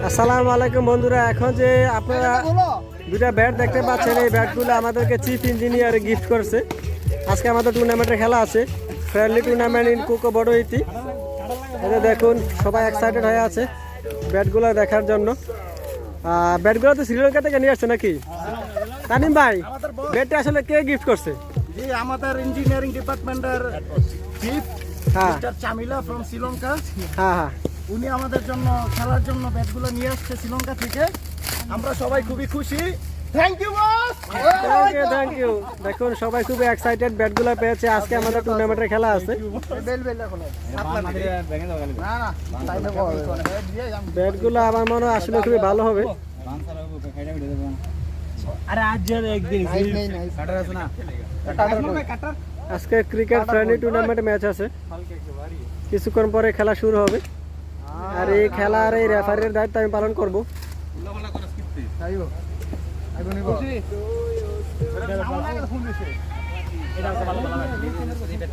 আসসালামু আলাইকুম বন্ধুরা, এখন যে আপনারা দুটা ব্যাট দেখতে পাচ্ছেন, এই ব্যাটগুলো আমাদেরকে চিফ ইঞ্জিনিয়ার গিফট করছে। আজকে আমাদের টুর্নামেন্টের খেলা আছে, ফ্রেন্ডলি টুর্নামেন্ট ইন কুকো বড়ইতি। এটা দেখুন, সবাই এক্সাইটেড হয়ে আছে ব্যাটগুলো দেখার জন্য। ব্যাটগুলো তো শ্রীলঙ্কা থেকে নিয়ে আসছে নাকি? তানিম ভাই, ব্যাটটা আসলে কে গিফট করছে? জি, আমাদের ইঞ্জিনিয়ারিং ডিপার্টমেন্টের চিফ মিস্টার চামিলা ফ্রম শ্রীলঙ্কা। হ্যাঁ, উনি আমাদের জন্য খেলার জন্য ব্যাটগুলো নিয়ে আসছে শ্রীলঙ্কা থেকে। আমরা সবাই খুবই খুশি। Thank you boss, thank you. দেখুন, সবাই খুবই এক্সাইটেড, ব্যাটগুলো পেয়েছে। আজকে আমাদের টুর্নামেন্টের খেলা আছে। ব্যাটগুলো আমার মনে হয় আসলে খুবই ভালো হবে। আজকে ক্রিকেট ফ্রেন্ডলি টুর্নামেন্ট ম্যাচ আছে, কিছুক্ষণ পরে খেলা শুরু হবে। আর এই খেলার এই রেফারির দায়িত্ব আমি পালন করব।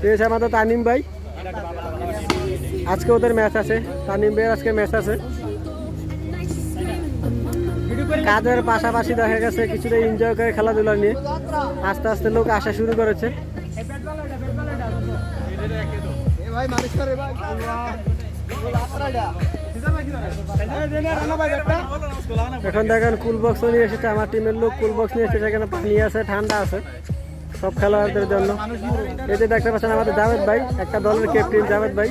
পেয়েছে আমাদের তানিম ভাই, আজকে ওদের ম্যাচ আছে। তানিম ভাইয়ের আজকে ম্যাচ আছে। কাজের পাশাপাশি দেখা গেছে কিছুটা এনজয় করে খেলাধুলা নিয়ে আস্তে আস্তে লোক আসা শুরু করেছে। এখন দেখেন কুল বক্স নিয়ে এসেছে, আমার টিমের লোক কুল বক্স নিয়ে এসেছে। এখানে পানি আছে, ঠান্ডা আছে সব খেলোয়াড়দের জন্য। এই যে দেখতে পাচ্ছেন আমাদের জাভেদ ভাই, একটা দলের ক্যাপ্টেন জাভেদ ভাই।